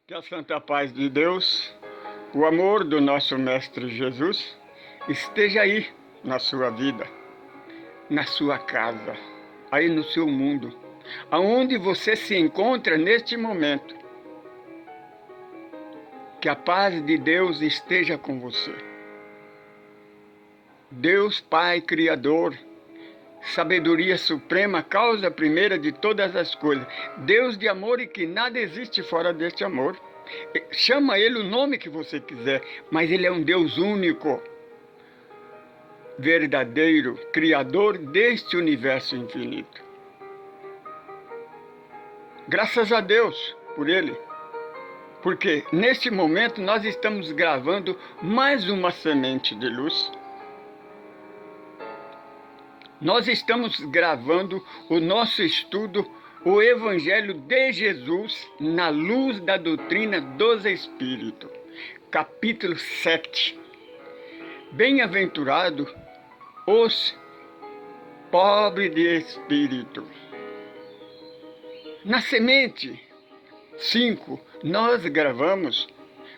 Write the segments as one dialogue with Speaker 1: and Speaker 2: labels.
Speaker 1: Que a santa paz de Deus, o amor do nosso Mestre Jesus, esteja aí na sua vida, na sua casa, aí no seu mundo, aonde você se encontra neste momento. Que a paz de Deus esteja com você. Deus Pai Criador, sabedoria suprema, causa primeira de todas as coisas. Deus de amor e que nada existe fora deste amor. Chama Ele o nome que você quiser, mas Ele é um Deus único, verdadeiro, Criador deste universo infinito. Graças a Deus por Ele, porque neste momento nós estamos gravando mais uma semente de luz. Nós estamos gravando o nosso estudo, o Evangelho de Jesus na luz da doutrina dos Espíritos. Capítulo 7. Bem-aventurado os pobres de espírito. Na semente 5, nós gravamos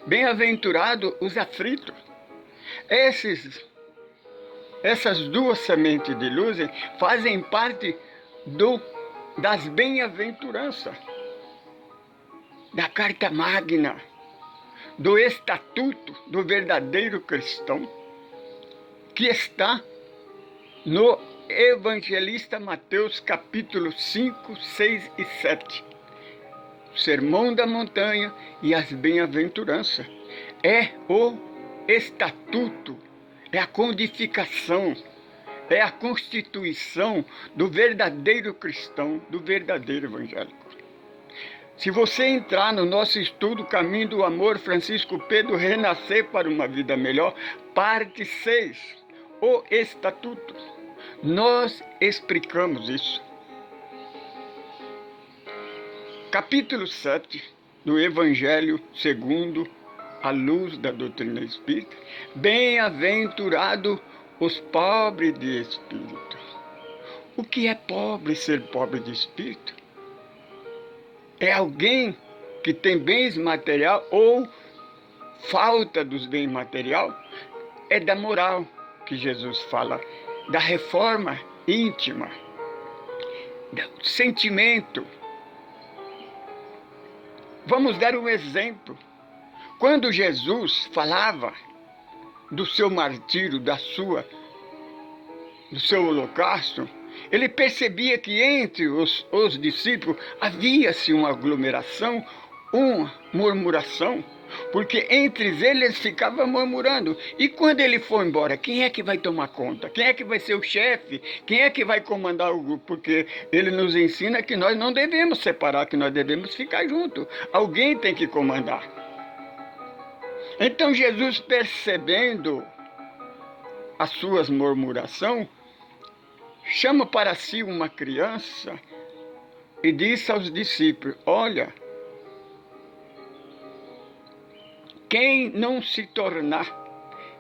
Speaker 1: bem-aventurado os aflitos. Essas duas sementes de luz fazem parte das bem-aventuranças, da carta magna, do estatuto do verdadeiro cristão, que está no Evangelista Mateus, capítulo 5, 6 e 7. O Sermão da Montanha e as bem-aventuranças. É o estatuto, é a codificação, é a constituição do verdadeiro cristão, do verdadeiro evangélico. Se você entrar no nosso estudo Caminho do Amor, Francisco Pedro, Renascer para uma Vida Melhor, parte 6, o Estatuto, nós explicamos isso. Capítulo 7 do Evangelho segundo a luz da doutrina espírita. Bem-aventurado os pobres de espírito. O que é pobre, ser pobre de espírito? É alguém que tem bens material ou falta dos bens material. É da moral que Jesus fala, da reforma íntima, do sentimento. Vamos dar um exemplo. Quando Jesus falava do seu martírio, do seu holocausto, ele percebia que entre os discípulos havia-se uma aglomeração, uma murmuração, porque entre eles ficavam murmurando. E quando ele foi embora, quem é que vai tomar conta? Quem é que vai ser o chefe? Quem é que vai comandar o grupo? Porque ele nos ensina que nós não devemos separar, que nós devemos ficar juntos. Alguém tem que comandar. Então Jesus, percebendo as suas murmurações, chama para si uma criança e disse aos discípulos: olha, quem não se tornar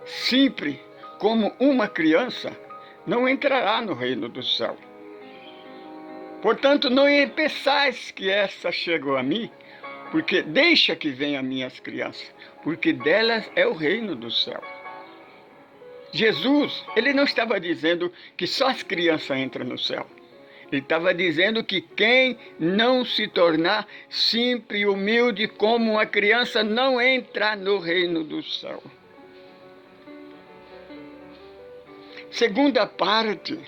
Speaker 1: sempre como uma criança, não entrará no reino do céu. Portanto, não pensais que essa chegou a mim, porque deixa que venham minhas crianças, porque delas é o reino do céu. Jesus, ele não estava dizendo que só as crianças entram no céu. Ele estava dizendo que quem não se tornar simples e humilde como uma criança não entra no reino do céu. Segunda parte,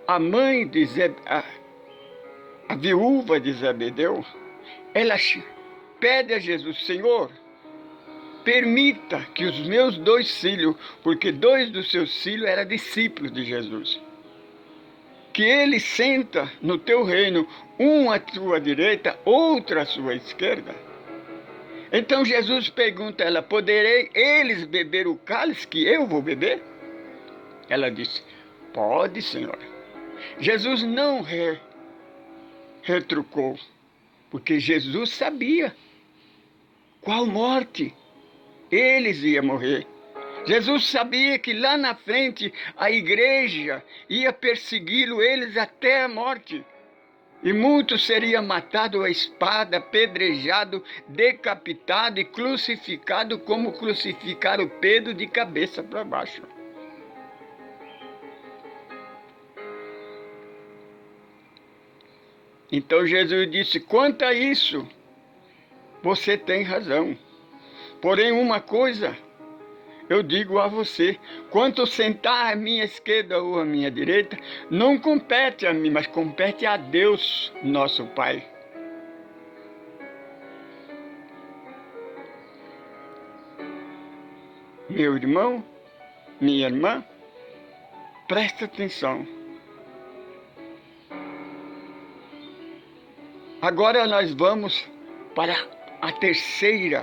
Speaker 1: a mãe de a viúva de Zebedeu, ela pede a Jesus: Senhor, permita que os meus 2 filhos, porque 2 dos seus filhos eram discípulos de Jesus, que ele senta no teu reino, um à tua direita, outro à sua esquerda. Então Jesus pergunta a ela: poderei eles beber o cálice que eu vou beber? Ela disse: pode, Senhor. Jesus não retrucou, porque Jesus sabia qual morte eles iam morrer. Jesus sabia que lá na frente a igreja ia persegui-lo eles até a morte. E muitos seriam matados à espada, apedrejado, decapitado e crucificado, como crucificaram Pedro de cabeça para baixo. Então Jesus disse: quanto a isso, você tem razão. Porém, uma coisa eu digo a você: quanto sentar à minha esquerda ou à minha direita, não compete a mim, mas compete a Deus, nosso Pai. Meu irmão, minha irmã, presta atenção. Agora nós vamos para a terceiro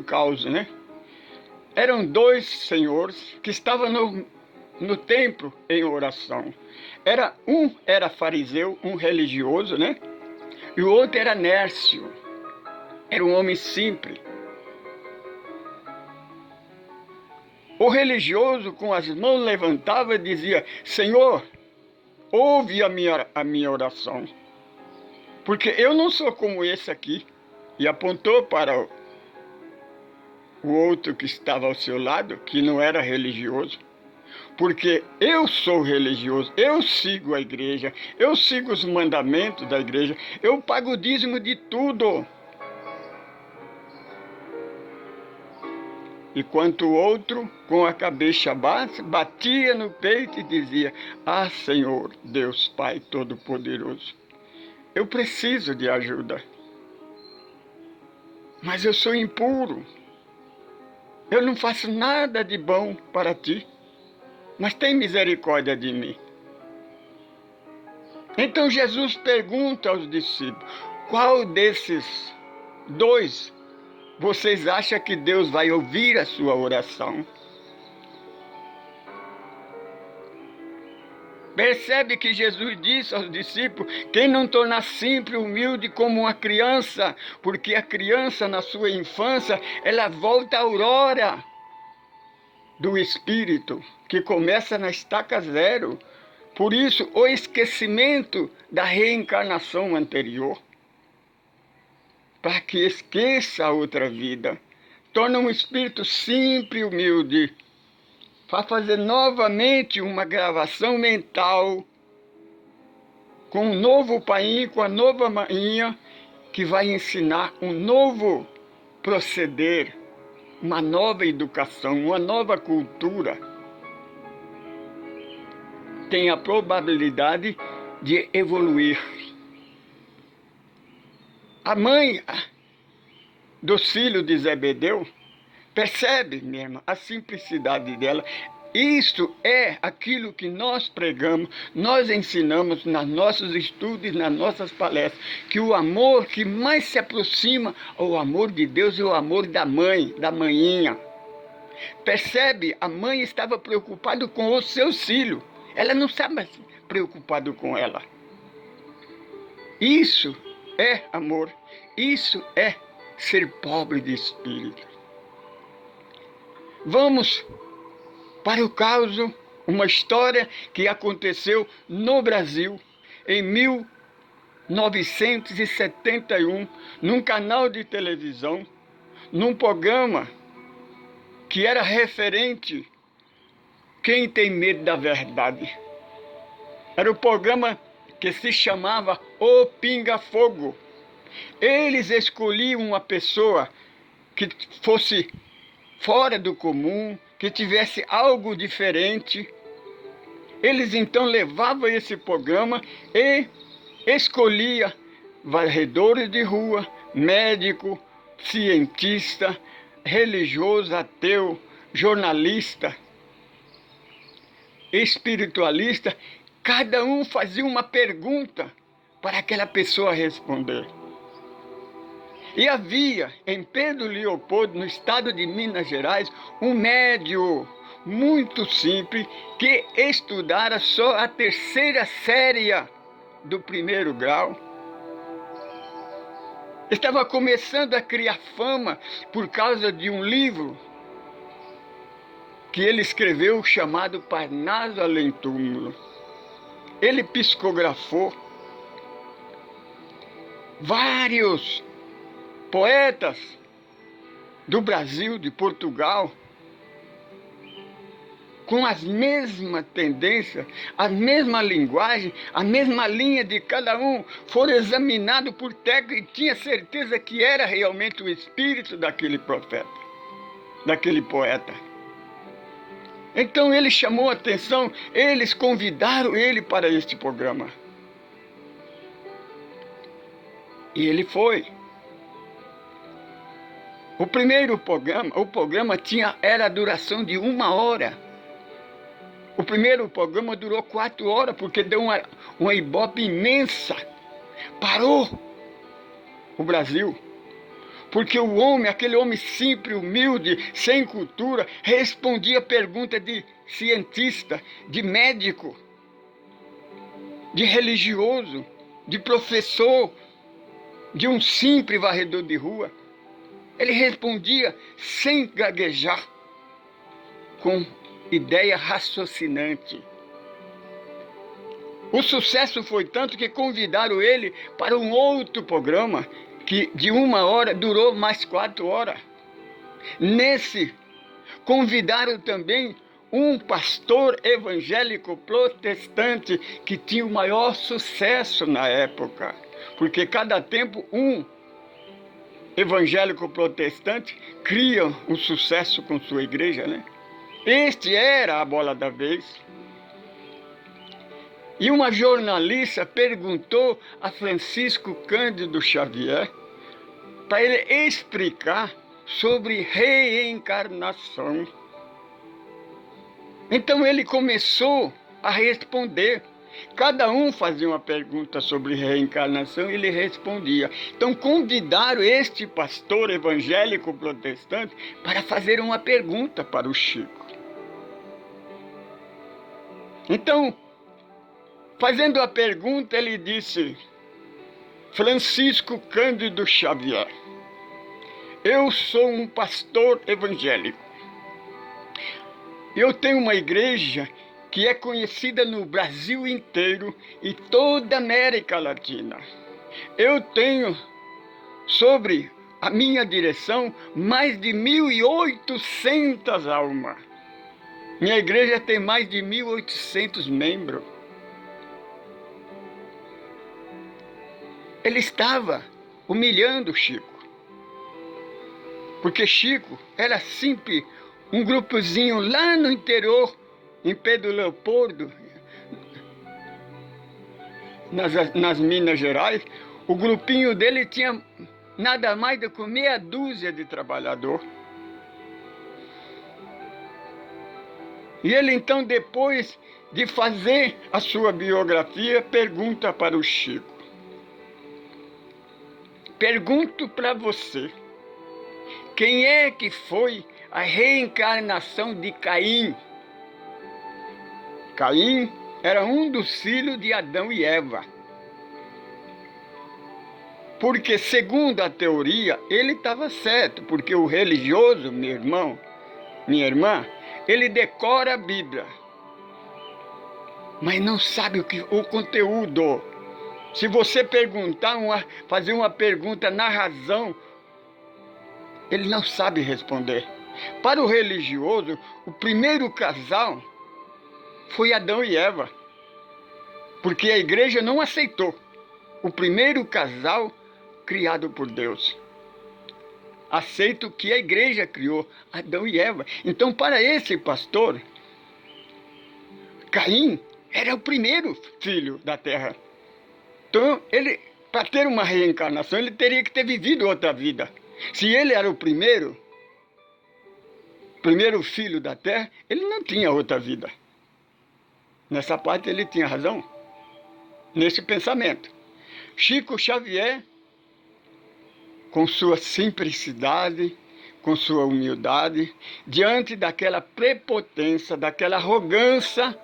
Speaker 1: caso, né? Eram dois senhores que estavam no templo em oração. Um era fariseu, um religioso, né? E o outro era Nércio. Era um homem simples. O religioso, com as mãos levantava, dizia: Senhor, ouve a minha oração, porque eu não sou como esse aqui. E apontou para o outro que estava ao seu lado, que não era religioso. Porque eu sou religioso, eu sigo a igreja, eu sigo os mandamentos da igreja, eu pago o dízimo de tudo. Enquanto o outro, com a cabeça baixa, batia no peito e dizia: Ah, Senhor, Deus Pai Todo-Poderoso, eu preciso de ajuda, mas eu sou impuro, eu não faço nada de bom para ti, mas tem misericórdia de mim. Então Jesus pergunta aos discípulos: qual desses dois vocês acham que Deus vai ouvir a sua oração? Percebe que Jesus disse aos discípulos: quem não tornar sempre humilde como uma criança, porque a criança na sua infância, ela volta à aurora do Espírito, que começa na estaca zero. Por isso, o esquecimento da reencarnação anterior, para que esqueça a outra vida, torna um espírito simples e humilde, para fazer novamente uma gravação mental, com um novo pai, com a nova mãinha, que vai ensinar um novo proceder, uma nova educação, uma nova cultura. Tem a probabilidade de evoluir. A mãe dos filhos de Zebedeu, percebe, minha irmã, a simplicidade dela. Isso é aquilo que nós pregamos, nós ensinamos nos nossos estudos, nas nossas palestras, que o amor que mais se aproxima ao amor de Deus é o amor da mãe, da manhinha. Percebe? A mãe estava preocupada com os seus filhos. Ela não estava mais preocupada com ela. Isso é amor. Isso é ser pobre de espírito. Vamos para o caso, uma história que aconteceu no Brasil em 1971, num canal de televisão, num programa que era referente Quem Tem Medo da Verdade. Era o programa que se chamava O Pinga Fogo. Eles escolhiam uma pessoa que fosse fora do comum, que tivesse algo diferente. Eles então levavam esse programa e escolhia varredores de rua, médico, cientista, religioso, ateu, jornalista, espiritualista. Cada um fazia uma pergunta para aquela pessoa responder. E havia em Pedro Leopoldo, no estado de Minas Gerais, um médium muito simples que estudara só a terceira série do primeiro grau. Estava começando a criar fama por causa de um livro que ele escreveu chamado Parnaso Além Túmulo. ele psicografou vários poetas do Brasil, de Portugal, com as mesmas tendências, a mesma linguagem, a mesma linha de cada um, foram examinados por técnico e tinha certeza que era realmente o espírito daquele profeta, daquele poeta. Então ele chamou a atenção, eles convidaram ele para este programa. E ele foi. O primeiro programa, era a duração de 1 hora. O primeiro programa durou 4 horas, porque deu uma ibope imensa. Parou o Brasil. Porque o homem, aquele homem simples, humilde, sem cultura, respondia perguntas de cientista, de médico, de religioso, de professor, de um simples varredor de rua. Ele respondia sem gaguejar, com ideia raciocinante. O sucesso foi tanto que convidaram ele para um outro programa que de 1 hora durou mais 4 horas. Nesse, convidaram também um pastor evangélico protestante que tinha o maior sucesso na época, porque cada tempo um evangélico protestante cria um sucesso com sua igreja, né? Este era a bola da vez. E uma jornalista perguntou a Francisco Cândido Xavier para ele explicar sobre reencarnação. Então ele começou a responder. Cada um fazia uma pergunta sobre reencarnação e ele respondia. Então convidaram este pastor evangélico protestante para fazer uma pergunta para o Chico. Então, fazendo a pergunta, ele disse: Francisco Cândido Xavier, eu sou um pastor evangélico. Eu tenho uma igreja que é conhecida no Brasil inteiro e toda a América Latina. Eu tenho sobre a minha direção mais de 1.800 almas. Minha igreja tem mais de 1.800 membros. Ele estava humilhando Chico. Porque Chico era simples um grupozinho lá no interior, em Pedro Leopoldo, nas Minas Gerais. O grupinho dele tinha nada mais do que meia dúzia de trabalhadores. E ele então, depois de fazer a sua biografia, pergunta para o Chico: pergunto para você, quem é que foi a reencarnação de Caim? Caim era um dos filhos de Adão e Eva. Porque, segundo a teoria, ele estava certo, porque o religioso, meu irmão, minha irmã, ele decora a Bíblia, mas não sabe o conteúdo. Se você fazer uma pergunta na razão, ele não sabe responder. Para o religioso, o primeiro casal foi Adão e Eva, porque a igreja não aceitou o primeiro casal criado por Deus. Aceita o que a igreja criou, Adão e Eva. Então, para esse pastor, Caim era o primeiro filho da terra. Então, ele, para ter uma reencarnação, ele teria que ter vivido outra vida. Se ele era o primeiro filho da terra, ele não tinha outra vida. Nessa parte ele tinha razão, nesse pensamento. Chico Xavier, com sua simplicidade, com sua humildade, diante daquela prepotência, daquela arrogância,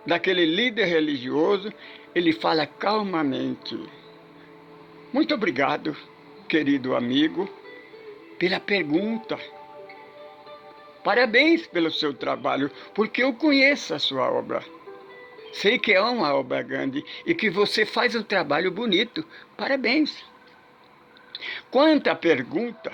Speaker 1: daquele líder religioso, ele fala calmamente: muito obrigado, querido amigo, pela pergunta. Parabéns pelo seu trabalho, porque eu conheço a sua obra. Sei que é uma obra grande e que você faz um trabalho bonito. Parabéns. Quanto à pergunta,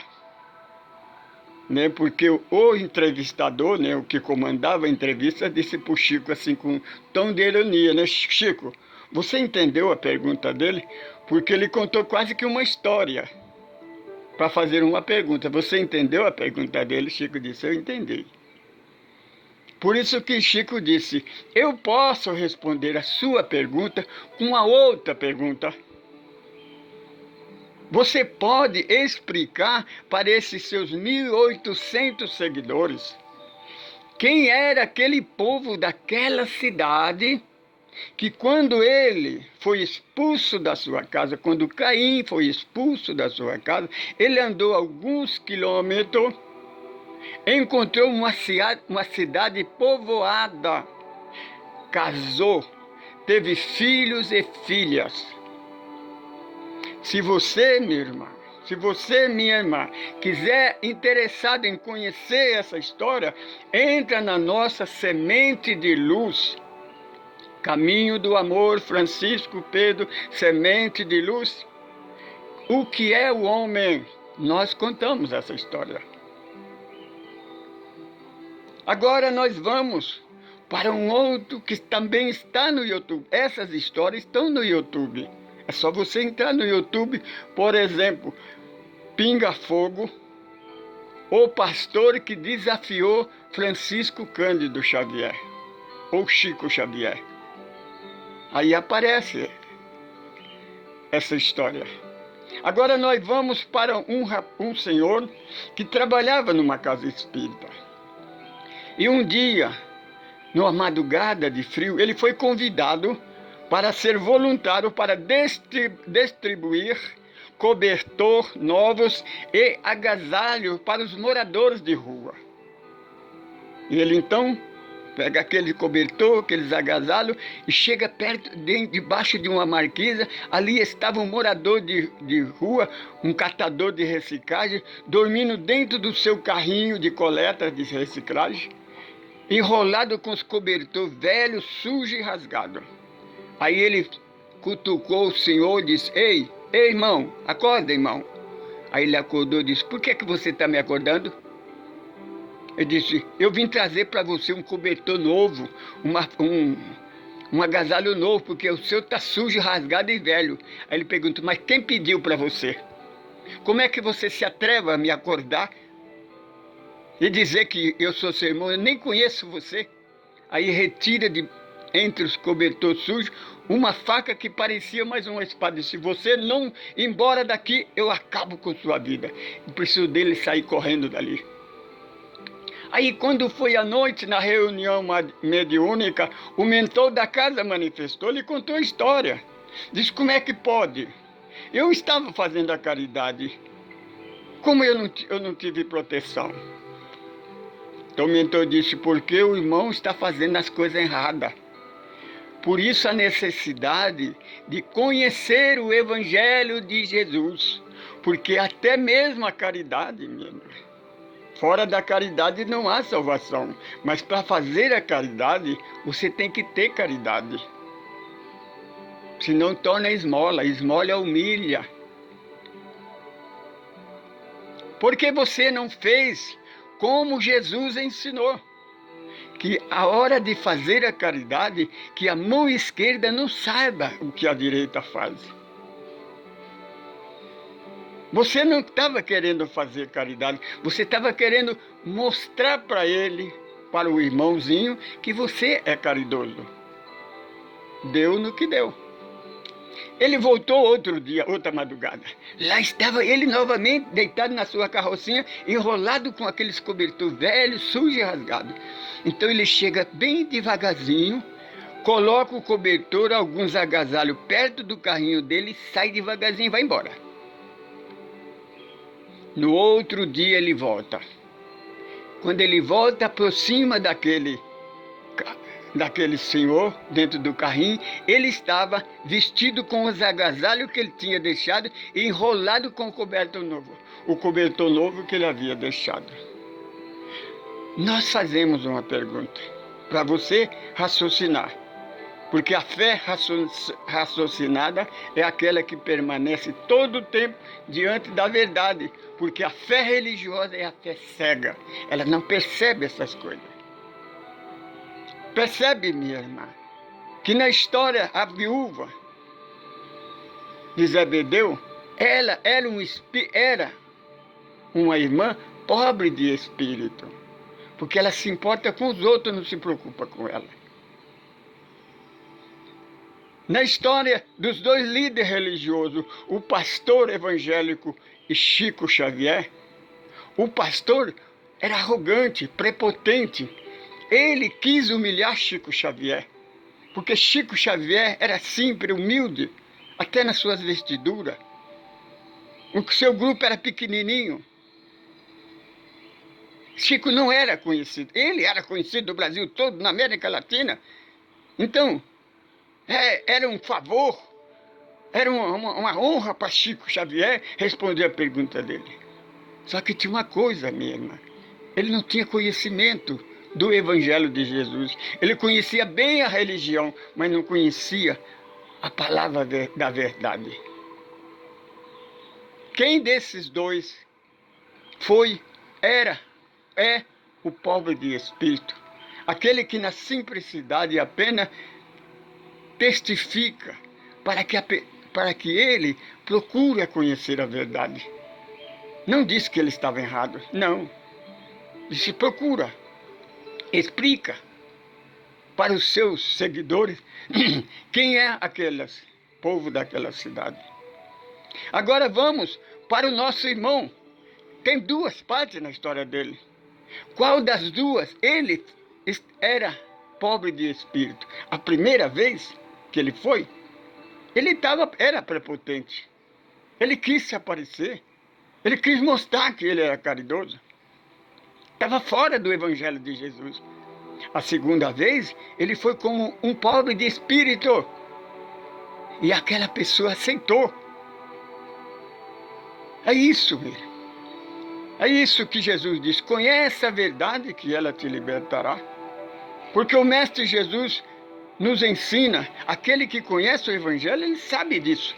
Speaker 1: né, porque o entrevistador, né, o que comandava a entrevista, disse para o Chico assim com um tom de ironia, né? Chico, você entendeu a pergunta dele? Porque ele contou quase que uma história para fazer uma pergunta. Você entendeu a pergunta dele? Chico disse, eu entendi. Por isso que Chico disse, eu posso responder a sua pergunta com uma outra pergunta. Você pode explicar para esses seus 1.800 seguidores quem era aquele povo daquela cidade que quando ele foi expulso da sua casa, quando Caim foi expulso da sua casa, ele andou alguns quilômetros, encontrou uma cidade povoada, casou, teve filhos e filhas. Se você, minha irmã, se você, minha irmã, quiser interessado em conhecer essa história, entra na nossa Semente de Luz, Caminho do Amor, Francisco Pedro, Semente de Luz. O que é o homem? Nós contamos essa história. Agora nós vamos para um outro que também está no YouTube. Essas histórias estão no YouTube. É só você entrar no YouTube, por exemplo, Pinga Fogo, o pastor que desafiou Francisco Cândido Xavier, ou Chico Xavier. Aí aparece essa história. Agora nós vamos para um senhor que trabalhava numa casa espírita. E um dia, numa madrugada de frio, ele foi convidado para ser voluntário para distribuir cobertor novos e agasalho para os moradores de rua. E ele então pega aquele cobertor, aqueles agasalhos e chega perto, debaixo de uma marquesa. Ali estava um morador de rua, um catador de reciclagem, dormindo dentro do seu carrinho de coleta de reciclagem, enrolado com os cobertores velhos, sujos e rasgados. Aí ele cutucou o senhor e disse, ei, irmão, acorda, irmão. Aí ele acordou e disse, por que você está me acordando? Ele disse, eu vim trazer para você um cobertor novo, um agasalho novo, porque o seu está sujo, rasgado e velho. Aí ele perguntou, mas quem pediu para você? Como é que você se atreve a me acordar e dizer que eu sou seu irmão? Eu nem conheço você. Aí retira entre os cobertores sujos uma faca que parecia mais uma espada. Se você não ir embora daqui, eu acabo com sua vida. Eu preciso dele sair correndo dali. Aí quando foi à noite na reunião mediúnica, o mentor da casa manifestou, ele contou a história. Disse, como é que pode? Eu estava fazendo a caridade. Como eu não tive proteção? Então o mentor disse, porque o irmão está fazendo as coisas erradas. Por isso a necessidade de conhecer o Evangelho de Jesus. Porque até mesmo a caridade, minha irmã, fora da caridade não há salvação. Mas para fazer a caridade, você tem que ter caridade. Senão torna esmola. Esmola humilha. Porque você não fez como Jesus ensinou. Que a hora de fazer a caridade, que a mão esquerda não saiba o que a direita faz. Você não estava querendo fazer caridade, você estava querendo mostrar para ele, para o irmãozinho, que você é caridoso. Deu no que deu. Ele voltou outro dia, outra madrugada. Lá estava ele novamente, deitado na sua carrocinha, enrolado com aqueles cobertores velhos, sujos e rasgados. Então ele chega bem devagarzinho, coloca o cobertor, alguns agasalhos perto do carrinho dele, sai devagarzinho e vai embora. No outro dia ele volta. Quando ele volta, aproxima daquele senhor dentro do carrinho, ele estava vestido com os agasalhos que ele tinha deixado e enrolado com o cobertor novo que ele havia deixado. Nós fazemos uma pergunta para você raciocinar. Porque a fé raciocinada é aquela que permanece todo o tempo diante da verdade. Porque a fé religiosa é a fé cega. Ela não percebe essas coisas. Percebe, minha irmã, que na história a viúva de Zebedeu, ela era uma irmã pobre de espírito. Porque ela se importa com os outros, não se preocupa com ela. Na história dos dois líderes religiosos, o pastor evangélico e Chico Xavier, o pastor era arrogante, prepotente. Ele quis humilhar Chico Xavier, porque Chico Xavier era simples, humilde, até nas suas vestiduras. O seu grupo era pequenininho. Chico não era conhecido. Ele era conhecido no Brasil todo, na América Latina. Então, era um favor, era uma honra para Chico Xavier responder a pergunta dele. Só que tinha uma coisa, minha irmã. Ele não tinha conhecimento do Evangelho de Jesus. Ele conhecia bem a religião, mas não conhecia a palavra da verdade. Quem desses dois é o pobre de espírito, aquele que na simplicidade apenas testifica para que ele procure conhecer a verdade. Não disse que ele estava errado, não. Disse procura, explica para os seus seguidores quem é aquele povo daquela cidade. Agora vamos para o nosso irmão. Tem duas partes na história dele. Qual das duas ele era pobre de espírito? A primeira vez que ele foi, era prepotente. Ele quis se aparecer. Ele quis mostrar que ele era caridoso. Estava fora do Evangelho de Jesus. A segunda vez, ele foi como um pobre de espírito. E aquela pessoa aceitou. É isso, meu. É isso que Jesus diz. Conhece a verdade que ela te libertará. Porque o Mestre Jesus nos ensina, aquele que conhece o Evangelho, ele sabe disso.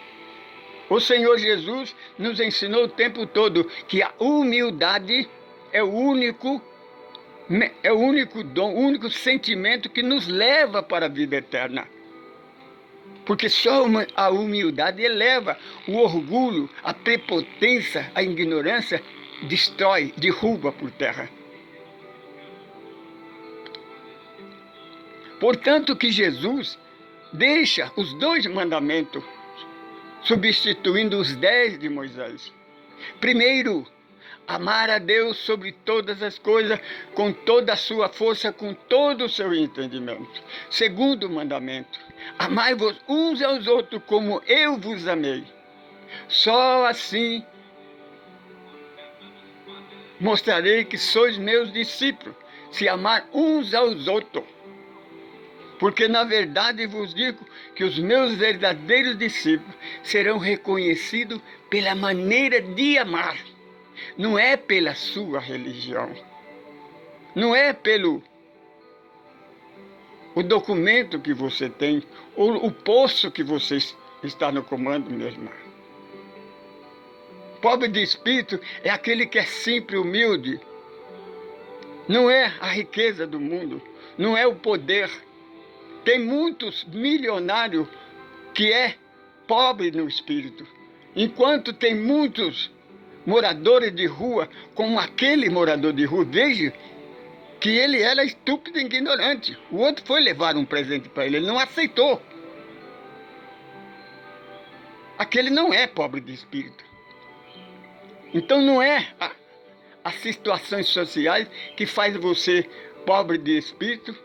Speaker 1: O Senhor Jesus nos ensinou o tempo todo que a humildade é o único dom, o único sentimento que nos leva para a vida eterna. Porque só a humildade eleva o orgulho, a prepotência, a ignorância, destrói, derruba por terra. Portanto que Jesus deixa os 2 mandamentos, substituindo os 10 de Moisés. Primeiro, amar a Deus sobre todas as coisas, com toda a sua força, com todo o seu entendimento. Segundo mandamento, amai-vos uns aos outros como eu vos amei. Só assim mostrarei que sois meus discípulos, se amar uns aos outros. Porque na verdade vos digo que os meus verdadeiros discípulos serão reconhecidos pela maneira de amar. Não é pela sua religião. Não é pelo o documento que você tem, ou o posto que você está no comando, minha irmã. Pobre de espírito é aquele que é simples, humilde. Não é a riqueza do mundo, não é o poder. Tem muitos milionários que é pobre no espírito, enquanto tem muitos moradores de rua, como aquele morador de rua, veja que ele era estúpido e ignorante. O outro foi levar um presente para ele, ele não aceitou. Aquele não é pobre de espírito. Então não é as situações sociais que faz você pobre de espírito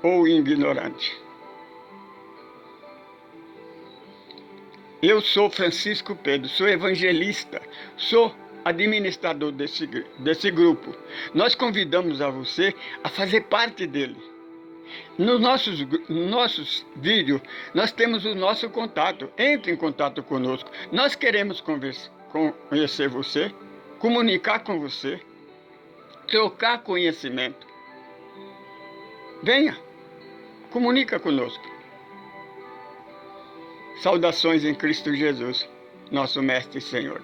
Speaker 1: ou ignorante. Eu sou Francisco Pedro, sou evangelista, sou administrador desse grupo. Nós convidamos a você a fazer parte dele. Nos nossos vídeos, nós temos o nosso contato. Entre em contato conosco. Nós queremos conhecer você, comunicar com você, trocar conhecimento. Venha, Comunica conosco. Saudações em Cristo Jesus, nosso Mestre e Senhor.